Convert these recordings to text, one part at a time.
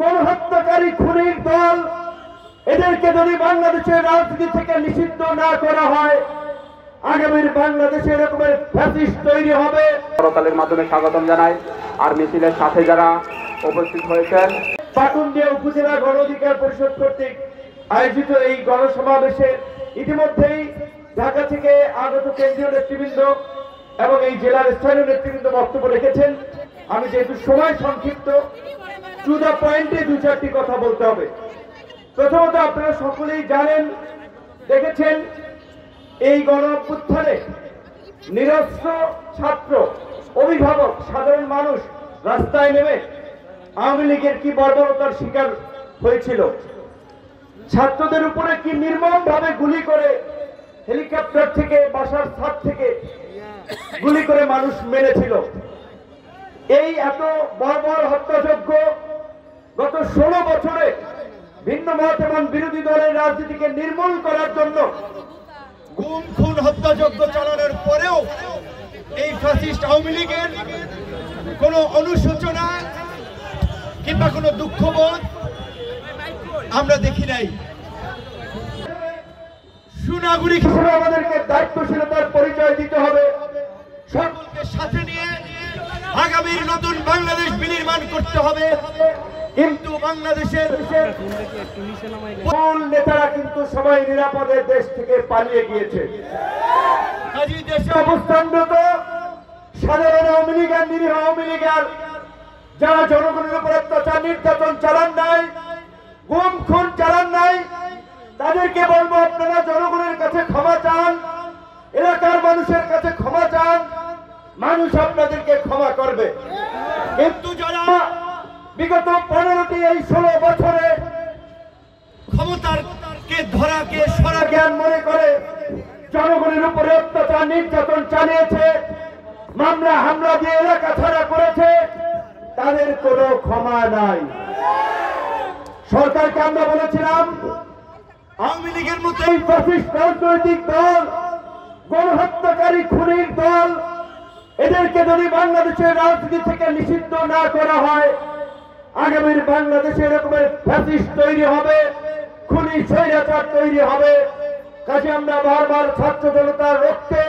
গণহত্যাকারী খুনির দল এদেরকে যদি বাংলাদেশের রাজনীতি থেকে নিষিদ্ধ না করা হয়, আগামীর বাংলাদেশে এরকমের ফ্যাসিস্ট তৈরি হবে। করতালের মাধ্যমে স্বাগতম জানাই। আর মিছিলের সাথে যারা উপস্থিত হয়েছেন, পাকুন্দিয়া উপজেলা গণ অধিকার পরিষদ কর্তৃক আয়োজিত এই গণসমাবেশে ইতিমধ্যেই ঢাকা থেকে আগত কেন্দ্রীয় নেতৃবৃন্দ এবং এই জেলার স্থানীয় নেতৃবৃন্দ বক্তব্য রেখেছেন। আমি যেহেতু সময় সংক্ষিপ্ত, টু দ্য পয়েন্টে দু চারটি কথা বলতে হবে। প্রথমত, আপনারা সকলেই জানেন, দেখেছেন, এই গণ অভ্যুত্থানে নিরস্ত্র ছাত্র, অভিভাবক, সাধারণ মানুষ রাস্তায় নেমে আওয়ামী লীগের কি বর্বরতার শিকার হয়েছিল। ছাত্রদের উপরে কি নির্মমভাবে গুলি করে, হেলিকপ্টার থেকে, বাসার ছাদ থেকে গুলি করে মানুষ মেরেছিল। এই এত বর্বর হত্যাযজ্ঞ গত 16 বছরে ভিন্ন মত এবং বিরোধী দলের রাজনীতিকে নির্মূল করার জন্য গুম খুন হত্যাযজ্ঞ চালানোর পরেও এই ফ্যাসিস্ট আওয়ামী লীগের কোন অনুশোচনা কিংবা কোন দুঃখবোধ আমরা দেখি নাই। সুনাগরিক হিসেবে আমাদেরকে দায়িত্বশীলতার পরিচয় দিতে হবে। সকলকে সাথে নিয়ে আগামীর নতুন বাংলাদেশ বিনির্মাণ করতে হবে। কিন্তু বাংলাদেশের মূল নেতারা কিন্তু সবাই নিরাপদে দেশ থেকে পালিয়ে গিয়েছে। কাজী দেশে অবস্থানরত সাধারণ আওয়ামী লীগ আর নিরীহ আওয়ামী লীগ আর যারা জনগণের উপর অত্যাচার নির্যাতন চালান নাই, গুম খুন চালান নাই, তাদেরকে বলবো, আপনারা জনগণের কাছে ক্ষমা চান, এলাকার মানুষের কাছে ক্ষমা চান, মানুষ আপনাদেরকে ক্ষমা করবে। কিন্তু যারা বিগত 15টি এই 16 বছরে ক্ষমতাকে ধরাকে সরা জ্ঞান মনে করে জনগণের উপরে অত্যাচার নির্যাতন চালিয়েছে, মামলা হামলা দিয়ে এলাকা ছাড়া করেছে, তাদের কোনো ক্ষমা নাই। সরকারকে আমরা বলেছিলাম, আওয়ামী লীগের মতো এই ফ্যাসিস্ট রাজনৈতিক দল, গণহত্যাকারী খুনির দল, এদেরকে যদি বাংলাদেশের রাজনীতি থেকে নিষিদ্ধ না করা হয়, আগামীর বাংলাদেশে এরকমের ফ্যাসিস্ট তৈরি হবে, খুনি স্বৈরাচার তৈরি হবে। কাজে আমরা বারবার ছাত্র জনতার রক্তে,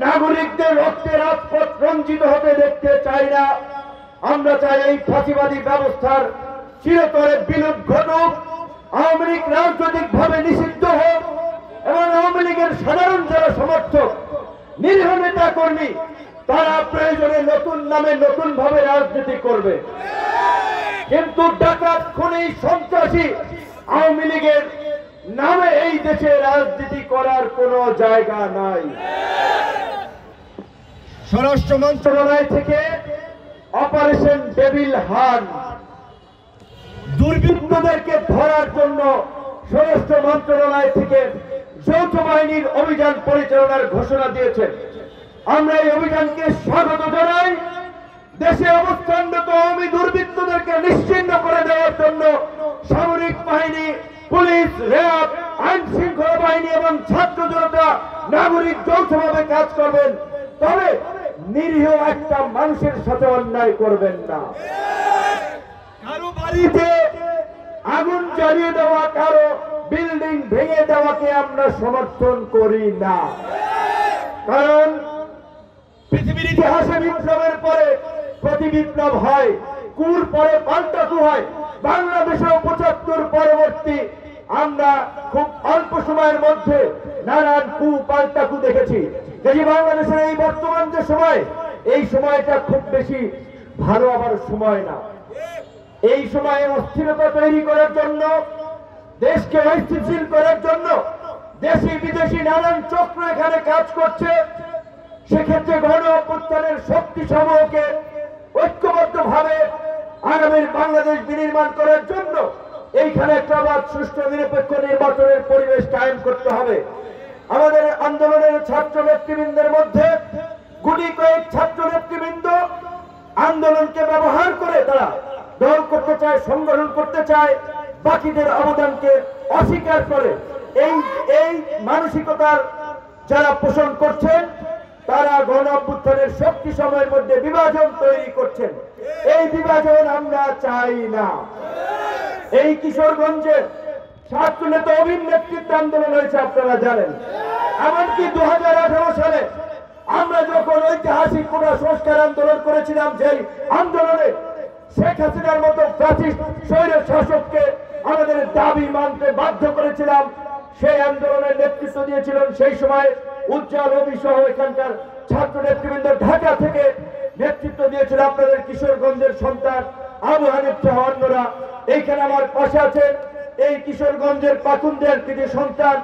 নাগরিকদের রক্তে রাজপথ রঞ্জিত হতে দেখতে চাই না। আমরা চাই এই ফাঁসিবাদী ব্যবস্থার চিরতরে বিলোপ ঘটুক, আওয়ামী লীগ রাজনৈতিকভাবে নিষিদ্ধ হোক এবং আওয়ামী লীগের সাধারণ যারা সমর্থক, নিরীহ নেতা কর্মী, তারা প্রয়োজনে নতুন নামে নতুন ভাবে রাজনীতি করবে। কিন্তু ডাকাত, খুনি, সন্ত্রাসী আওয়ামী লীগের নামে এই দেশে রাজনীতি করার কোনো জায়গা নাই। স্বরাষ্ট্র মন্ত্রণালয় থেকে অপারেশন ডেভিল হান্ট, দুর্বৃত্তদেরকে ধরার জন্য স্বরাষ্ট্র মন্ত্রণালয় থেকে যৌথ বাহিনীর অভিযান পরিচালনার ঘোষণা দিয়েছে। আমরা এই অভিযানকে স্বাগত জানাই। দেশে অবস্থানরত আওয়ামী দুর্বৃত্তদেরকে নিশ্চিহ্ন করে দেওয়ার জন্য সামরিক বাহিনী, পুলিশ, র্যাব, আইন শৃঙ্খলা বাহিনী এবং ছাত্র জনতা, নাগরিক যৌথভাবে কাজ করবেন। তবে নিরীহ একটা মানুষের সাথে অন্যায় করবেন না। কারো বাড়িতে আগুন জ্বালিয়ে দেওয়া, কারো বিল্ডিং ভেঙে দেওয়াকে আমরা সমর্থন করি না। কারণ পৃথিবীর ইতিহাসে বিপ্লবের পরে প্রতি বিপ্লব হয়, কুর পরে পাল্টা কু হয়। বাংলাদেশে 75 পরবর্তী আমরা খুব অল্প সময়ের মধ্যে নানান কু পাল্টা কু দেখেছি। যদি বাংলাদেশের এই বর্তমান যে সময়, এই সময়টা খুব বেশি ভালো আবার সময় না। এই সময়ে অস্থিরতা তৈরি করার জন্য, দেশকে অস্থিতিশীল করার জন্য দেশি বিদেশি নানান চক্র এখানে কাজ করছে। সেক্ষেত্রে গণ অভ্যুত্থানের শক্তি সমূহকে ঐক্যবদ্ধভাবে আগামীর বাংলাদেশ বিনির্মাণ করার জন্য এইখানে একটা আবার সুষ্ঠু নিরপেক্ষ নির্বাচনের পরিবেশ কায়েম করতে হবে। আমাদের আন্দোলনের ছাত্র নেতৃবৃন্দের মধ্যে গুটি কয়েক ছাত্র নেতৃবৃন্দ আন্দোলনকে ব্যবহার করে তারা দল করতে চায়, সংগঠন করতে চায়, বাকিদের অবদানকে অস্বীকার করে। এই মানসিকতার যারা পোষণ করছেন, তারা গণ অভ্যুত্থানের শক্তি সময়ের মধ্যে বিভাজন তৈরি করছেন। এই বিভাজন আমরা চাই না। এই কিশোরগঞ্জে ছাত্র নেতা অভিন নেতৃত্বে আন্দোলন হয়েছে, আপনারা জানেন। এমনকি 2018 সালে আমরা যখন ঐতিহাসিক কোটা সংস্কার আন্দোলন করেছিলাম, যেই আন্দোলনে শেখ হাসিনার মতো ফ্যাসিস্ট স্বৈর শাসককে আমাদের দাবি মানতে বাধ্য করেছিলাম, সেই আন্দোলনের নেতৃত্ব দিয়েছিলেন সেই সময় উজ্জ্বল রবি সহ এখানকার ছাত্র নেতৃবৃন্দ। ঢাকা থেকে নেতৃত্ব দিয়েছিল আপনাদের কিশোরগঞ্জের সন্তান আবু হানিফ সহ অন্যরা। এইখানে আমার পাশে আছেন এই কিশোরগঞ্জের পাকুন্দের কৃতি সন্তান,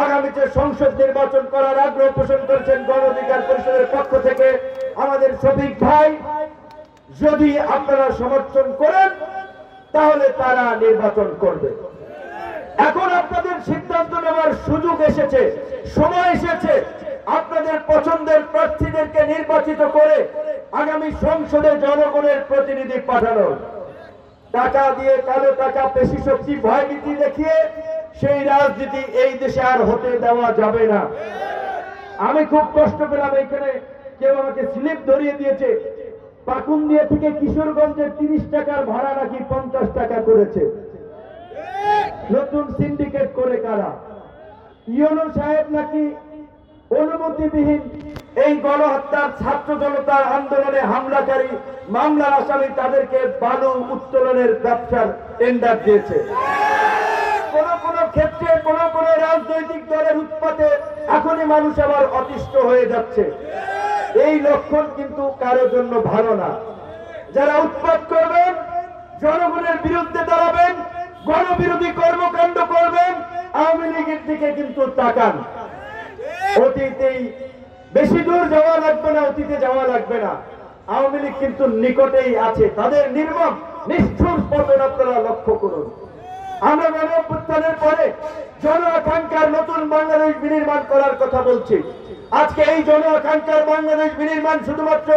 আগামীতে সংসদ নির্বাচন করার আগ্রহ পোষণ করেছেন গণ অধিকার পরিষদের পক্ষ থেকে আমাদের শফিক ভাই। যদি আপনারা সমর্থন করেন তাহলে তারা নির্বাচন করবে। এখন আপনাদের সিদ্ধান্ত নেওয়ার সুযোগ এসেছে, সময় এসেছে আপনাদের পছন্দের প্রার্থীদেরকে নির্বাচিত করে আগামী সংসদে জনগণের প্রতিনিধি পাঠানোর। টাকা দিয়ে, কালো টাকা, পেশি শক্তি, ভয়ভীতি দেখিয়ে সেই রাজনীতি এই দেশে আর হতে দেওয়া যাবে না। আমি খুব কষ্ট পেলাম, এখানে কেউ আমাকে স্লিপ ধরিয়ে দিয়েছে, পাকুন্দিয়া থেকে কিশোরগঞ্জের 30 টাকার ভাড়া নাকি 50 টাকা করেছে। নতুন সিন্ডিকেট করে কারা? ইউনূস সাহেব নাকি অনুমতিবিহীন এই গণহত্যার ছাত্র জনতার আন্দোলনে হামলাকারী মামলার আসামি তাদেরকে বালু উত্তোলনের ব্যবসার টেন্ডার দিয়েছে। কোন কোন ক্ষেত্রে কোন কোন রাজনৈতিক দলের উৎপাতে এখনই মানুষ আবার অতিষ্ঠ হয়ে যাচ্ছে। এই লক্ষণ কিন্তু কারোর জন্য ভালো না। যারা উৎপাত করবেন, জনগণের বিরুদ্ধে দাঁড়াবেন, গণবিরোধী কর্মকাণ্ড করবেন, আওয়ামী লীগের দিকে কিন্তু তাকান। অতীতেই বেশি দূর যাওয়া লাগবে না, অতীতে যাওয়া লাগবে না। আওয়ামী লীগ কিন্তু নিকটেই আছে, তাদের নির্মম নিষ্ঠুর পতন আপনারা লক্ষ্য করুন। আমরা গণঅভ্যুত্থানের পরে জন আকাঙ্ক্ষার নতুন বাংলাদেশ বিনির্মাণ করার কথা বলছি। আজকে এই জন আকাঙ্ক্ষার বাংলাদেশ বিনির্মাণ শুধুমাত্র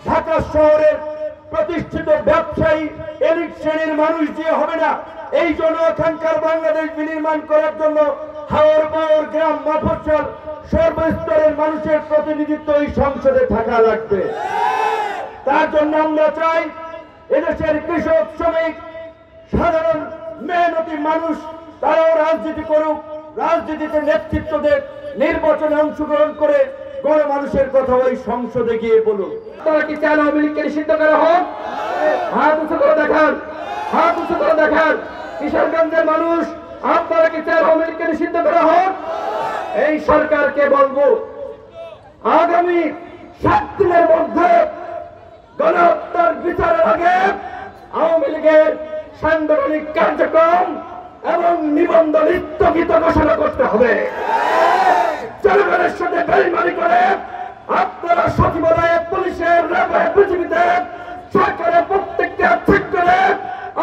ঢাকা শহরের প্রতিষ্ঠিত ব্যবসায়ী এলিট শ্রেণীর মানুষ দিয়ে হবে না। এই জন আকাঙ্ক্ষার বাংলাদেশ বিনির্মাণ করার জন্য হাওর বাওর গ্রাম মফস্বল সর্বস্তরের মানুষের প্রতিনিধিত্ব এই সংসদে থাকা লাগবে। তার জন্য আমরা চাই এদেশের কৃষক, শ্রমিক, সাধারণ মেহনতি মানুষ তারাও রাজনীতি করুক, রাজনীতিতে নেতৃত্ব দেন, নির্বাচনে অংশগ্রহণ করে গণমানুষের কথা ওই সংসদে গিয়ে বলুন। তারা কি চান আওয়ামী লীগকে নিষিদ্ধ করা হোক? হাত উঁচু করে দেখান, হাত উঁচু করে দেখান। কিশোরগঞ্জের মানুষ, আপনারা কি চান আওয়ামী লীগকে নিষিদ্ধ করা হোক? এই সরকারকে বলবো, আগামী 7 দিনের মধ্যে গণহত্যার বিচারের আগে আওয়ামী লীগের সাংগঠনিক কার্যক্রম এবং নিবন্ধন স্থগিত ঘোষণা করতে হবে। জনগণের সাথে বেইমানি করে আপনারা সচিবালয়ে, পুলিশের, র্যাবের, বিজিবিতে, সরকারের প্রত্যেককে ঠিক করে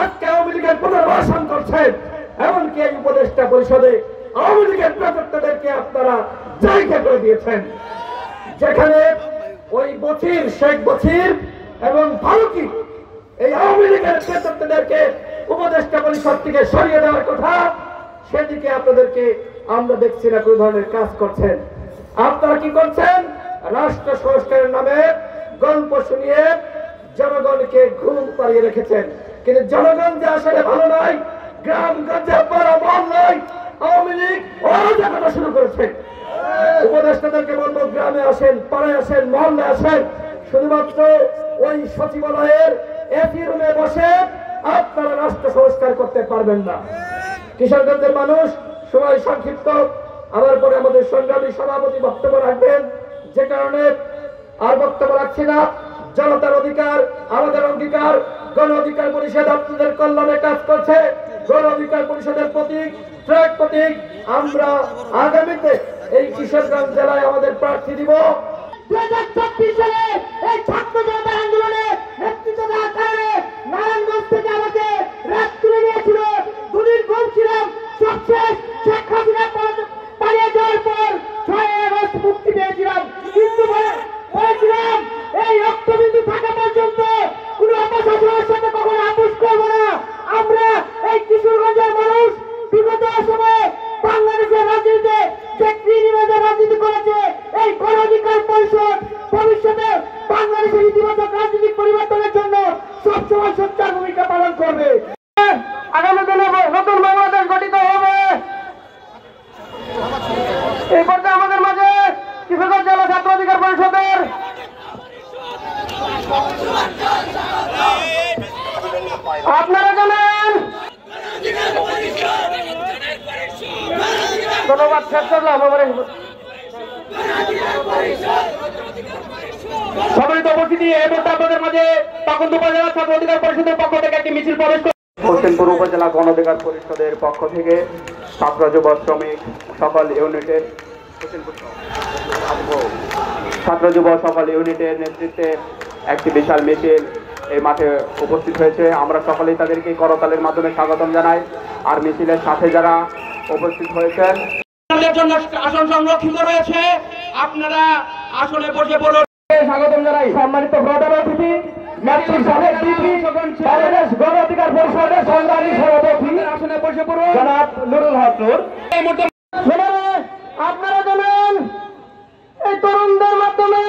আজকে আওয়ামী লীগের পুনর্বাসন করছেন। এমনকি এই উপদেষ্টা পরিষদে আওয়ামী লীগের প্রেতাত্মাদেরকে আপনারা জায়গা করে দিয়েছেন, যেখানে ওই বছির, শেখ বছির এবং ফারুকি এই আওয়ামী লীগের প্রেতাত্মাদেরকে উপদেষ্টা পরিষদ থেকে সরিয়ে দেওয়ার কথা, সেদিকে আপনাদেরকে আমরা দেখছি না কোন ধরনের কাজ করছেন। আপনারা কি করছেন? রাষ্ট্র সংস্কারের নামে গল্প শুনিয়ে জনগণকে ঘুম পাড়িয়ে রেখেছেন। কিন্তু জনগণ যে আসলে ভালো নয়, গ্রামগঞ্জে পাড়া মহল্লায় আওয়ামী লীগ অরাজকতা শুরু করেছে। উপদেষ্টাদেরকে বলবো, গ্রামে আসেন, পাড়ায় আসেন, মহল্লায় আসেন। শুধুমাত্র ওই সচিবালয়ের একই রুমে বসে আপনারা রাষ্ট্র সংস্কার করতে পারবেন না। কিশোরগঞ্জের মানুষ, সময় সংক্ষিপ্ত, আমার পরে আমাদের সংগ্রামী সভাপতি বক্তব্য রাখবেন, যে কারণে আর বক্তব্য রাখছি না। জনতার অধিকার আমাদের অঙ্গীকার। গণ অধিকার পরিষদ আপনাদের কল্যাণে কাজ করছে। গণ অধিকার পরিষদের প্রতীক, ট্রাক প্রতীক আমরা আগামীতে এই কিশোরগঞ্জ জেলায় আমাদের প্রার্থী দিব। 2024 সালে এই ছাত্র জনতা আন্দোলনে নেতৃত্ব দেওয়ার কারণে নারায়ণগঞ্জ থেকে আমাকে রাত তুলে নিয়েছিল। দুদিন ঘুম ছিলাম, সবশেষ শেখ হাসিনা পালিয়ে যাওয়ার পর 6 আগস্ট মুক্তি পেয়েছিলাম। কিন্তু বলেছিলাম এই রক্তবিন্দু থাকা পর্যন্ত কোন অপশাসনের সাথে কখনো আপোষ করবো না। আমরা এই কিশোরগঞ্জের মানুষ বিগত সময়ে বাংলাদেশের রাজনীতিতে যে ক্রিমিনালদের রাজনীতি করেছে, এই গণ অধিকার পরিষদ ভবিষ্যতে বাংলাদেশের ইতিবাচক রাজনৈতিক পরিবর্তনের জন্য সবসময় সোচ্চার ভূমিকা পালন করবে। আগামী দিনে নতুন বাংলাদেশ গঠিত হবে। এই পর্যায়ে আমাদের মাঝে কিশোরগঞ্জ জেলা ছাত্র অধিকার পরিষদের আপনারা জানেন। ধন্যবাদ। শেষ করলাম। সম্মানিত উপস্থিতি, এই মুহূর্তে আপনাদের মাঝে পাকুন্দ উপজেলা ছাত্র অধিকার পরিষদের পক্ষ থেকে একটি মিছিল প্রবেশ করে হোসেনপুর উপজেলা গণ অধিকার পরিষদের পক্ষ থেকে ছাত্র যুব শ্রমিক সকল ইউনিটের ছাত্র যুব সকল ইউনিটের নেতৃত্বে একটি বিশাল মিছিল এই মাঠে উপস্থিত হয়েছে। আমরা সকলেই তাদেরকে করতালের মাধ্যমে স্বাগতম জানাই। আর মিছিলের সাথে যারা উপস্থিত হয়েছেন, জন্য আসন সংরক্ষিত রয়েছে, আপনারা আসনে বসে পড়ুন। স্বাগতম জানাই। সম্মানিত প্রধান অতিথি মাতৃ সাবেক ডিপি বাংলাদেশ গণ অধিকার পরিষদের সংগ্রামী সভাপতি আসনে বসে পড়ুন জনাব নুরুল হক নূর। এই মুহূর্তে আপনারা জানেন এই তরুণদের মাধ্যমে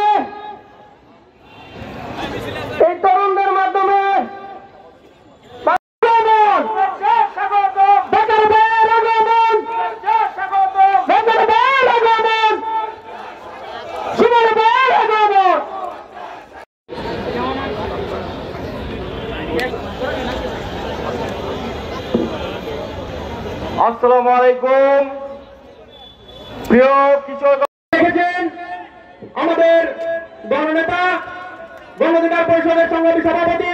আসসালামু আলাইকুম। প্রিয় কিশোর, দেখেছেন আমাদের গণনেতা গণ অধিকার পরিষদের সংগ্রামী সভাপতি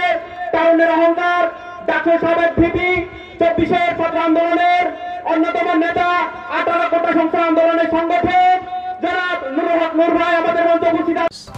তারুণ্যের অহংকার ডাক্তার সাবেক ভিপি 24-এর ছাত্র আন্দোলনের অন্যতম নেতা 18 কোটা সংস্কার আন্দোলনের সংগঠক জনাব নুরুল হক নূর ভাই আমাদের মধ্যে উপস্থিত আছেন।